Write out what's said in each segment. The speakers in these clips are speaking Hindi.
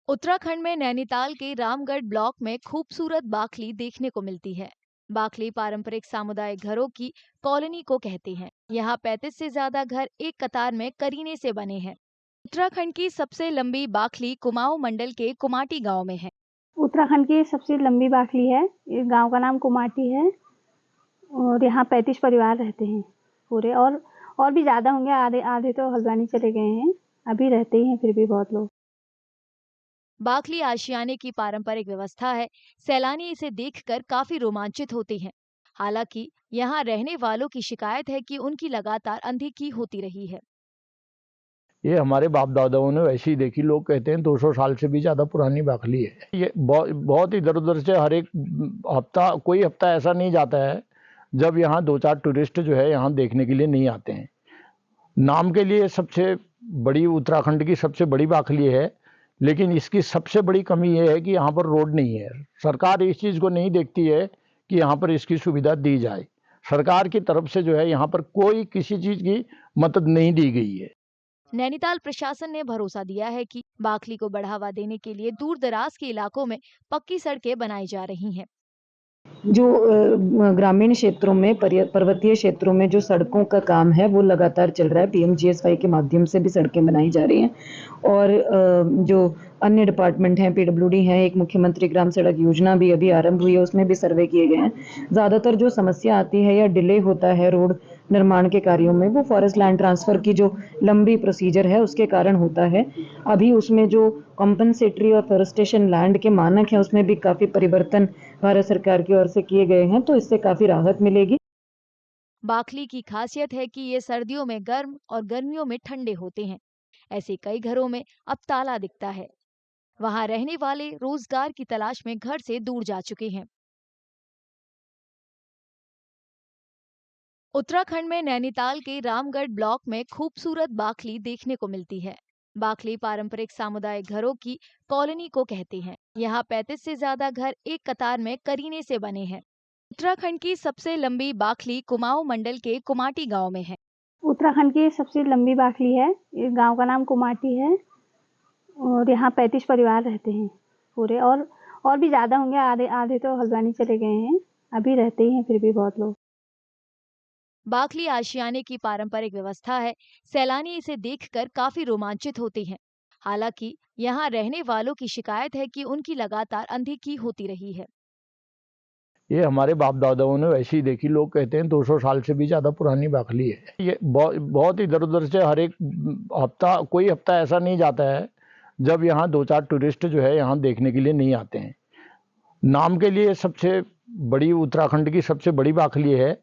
उत्तराखंड में नैनीताल के रामगढ़ ब्लॉक में खूबसूरत बाखली देखने को मिलती है। बाखली पारंपरिक सामुदायिक घरों की कॉलोनी को कहते हैं। यहाँ 35 से ज्यादा घर एक कतार में करीने से बने हैं। उत्तराखंड की सबसे लंबी बाखली कुमाऊं मंडल के कुमाटी गांव में है। उत्तराखंड की सबसे लंबी बाखली है। इस गांव का नाम कुमाटी है और यहाँ 35 परिवार रहते हैं पूरे। और भी ज़्यादा होंगे, आधे आधे तो हल्द्वानी चले गए हैं, अभी रहते ही हैं फिर भी बहुत लोग। बाखली आशियाने की पारंपरिक व्यवस्था है। सैलानी इसे देखकर काफी रोमांचित होते हैं। हालांकि यहाँ रहने वालों की शिकायत है कि उनकी लगातार अनदेखी होती रही है। ये हमारे बाप दादाओं ने वैसी ही देखी। लोग कहते हैं 200 साल से भी ज़्यादा पुरानी बाखली है। ये बहुत इधर उधर से हर एक हफ्ता, कोई हफ्ता ऐसा नहीं जाता है जब यहाँ 2-4 टूरिस्ट जो है यहाँ देखने के लिए नहीं आते हैं। नाम के लिए सबसे बड़ी, उत्तराखंड की सबसे बड़ी बाखली है, लेकिन इसकी सबसे बड़ी कमी ये है कि यहाँ पर रोड नहीं है। सरकार इस चीज़ को नहीं देखती है कि यहाँ पर इसकी सुविधा दी जाए। सरकार की तरफ से जो है यहाँ पर कोई किसी चीज़ की मदद नहीं दी गई है। नैनीताल प्रशासन ने भरोसा दिया है कि बाखली को बढ़ावा देने के लिए दूर दराज के इलाकों में पक्की सड़कें बनाई जा रही हैं। जो ग्रामीण क्षेत्रों में, पर्वतीय क्षेत्रों में जो सड़कों का काम है वो लगातार चल रहा है। पीएमजीएसवाई के माध्यम से भी सड़कें बनाई जा रही हैं और जो अन्य डिपार्टमेंट हैं, पीडब्ल्यूडी हैं, एक मुख्यमंत्री ग्राम सड़क योजना भी अभी आरंभ हुई है, उसमें भी सर्वे किए गए हैं। ज़्यादातर जो समस्या आती है या डिले होता है रोड निर्माण के कार्यों में, वो फॉरेस्ट लैंड ट्रांसफ़र की जो लंबी प्रोसीजर है उसके कारण होता है। अभी उसमें जो कॉम्पनसेटरी और फॉरेस्टेशन लैंड के मानक हैं उसमें भी काफ़ी परिवर्तन भारत सरकार की ओर से किए गए हैं, तो इससे काफ़ी राहत मिलेगी। बाखली की खासियत है कि ये सर्दियों में गर्म और गर्मियों में ठंडे होते हैं। ऐसे कई घरों में अब ताला दिखता है। वहां रहने वाले रोजगार की तलाश में घर से दूर जा चुके हैं। उत्तराखंड में नैनीताल के रामगढ़ ब्लॉक में खूबसूरत बाखली देखने को मिलती है। बाखली पारंपरिक सामुदायिक घरों की कॉलोनी को कहते हैं। यहाँ 35 से ज्यादा घर एक कतार में करीने से बने हैं। उत्तराखंड की सबसे लंबी बाखली कुमाऊं मंडल के कुमाटी गांव में है। उत्तराखंड की सबसे लंबी बाखली है। इस गांव का नाम कुमाटी है और यहाँ 35 परिवार रहते हैं पूरे। और भी ज़्यादा होंगे, आधे आधे तो हल्द्वानी चले गए हैं, अभी रहते ही हैं फिर भी बहुत लोग। बाखली आशियाने की पारंपरिक व्यवस्था है। सैलानी इसे देखकर काफी रोमांचित होते हैं। हालांकि यहाँ रहने वालों की शिकायत है कि उनकी लगातार अनदेखी होती रही है। ये हमारे बाप दादाओं ने वैसी ही देखी। लोग कहते हैं 200 साल से भी ज़्यादा पुरानी बाखली है। ये बहुत इधर उधर से हर एक हफ्ता, कोई हफ्ता ऐसा नहीं जाता है जब यहाँ 2-4 टूरिस्ट जो है यहाँ देखने के लिए नहीं आते हैं। नाम के लिए सबसे बड़ी, उत्तराखंड की सबसे बड़ी बाखली है,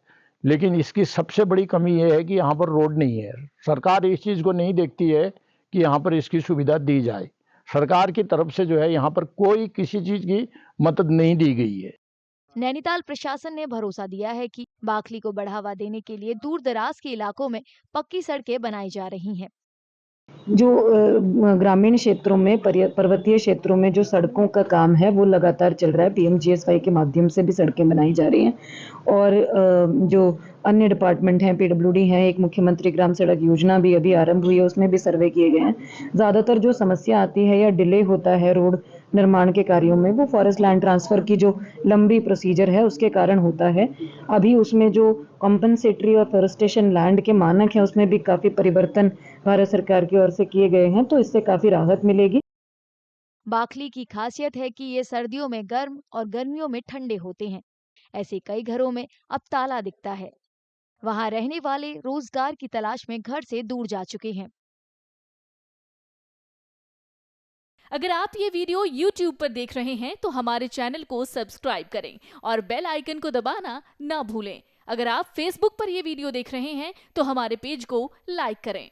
लेकिन इसकी सबसे बड़ी कमी ये है कि यहाँ पर रोड नहीं है। सरकार इस चीज़ को नहीं देखती है कि यहाँ पर इसकी सुविधा दी जाए। सरकार की तरफ से जो है यहाँ पर कोई किसी चीज़ की मदद नहीं दी गई है। नैनीताल प्रशासन ने भरोसा दिया है कि बाखली को बढ़ावा देने के लिए दूर दराज के इलाकों में पक्की सड़कें बनाई जा रही हैं। जो ग्रामीण क्षेत्रों में, पर्वतीय क्षेत्रों में जो सड़कों का काम है वो लगातार चल रहा है। पीएमजीएसवाई के माध्यम से भी सड़कें बनाई जा रही हैं और जो अन्य डिपार्टमेंट हैं, पीडब्ल्यूडी हैं, एक मुख्यमंत्री ग्राम सड़क योजना भी अभी आरंभ हुई है, उसमें भी सर्वे किए गए हैं। ज़्यादातर जो समस्या आती है या डिले होता है रोड निर्माण के कार्यों में, वो फॉरेस्ट लैंड ट्रांसफ़र की जो लंबी प्रोसीजर है उसके कारण होता है। अभी उसमें जो कॉम्पनसेटरी और फॉरेस्टेशन लैंड के मानक हैं उसमें भी काफ़ी परिवर्तन भारत सरकार की ओर से किए गए हैं, तो इससे काफ़ी राहत मिलेगी। बाखली की खासियत है कि ये सर्दियों में गर्म और गर्मियों में ठंडे होते हैं। ऐसे कई घरों में अब ताला दिखता है। वहां रहने वाले रोजगार की तलाश में घर से दूर जा चुके हैं। अगर आप ये वीडियो YouTube पर देख रहे हैं तो हमारे चैनल को सब्सक्राइब करें और बेल आइकन को दबाना ना भूलें। अगर आप Facebook पर ये वीडियो देख रहे हैं तो हमारे पेज को लाइक करें।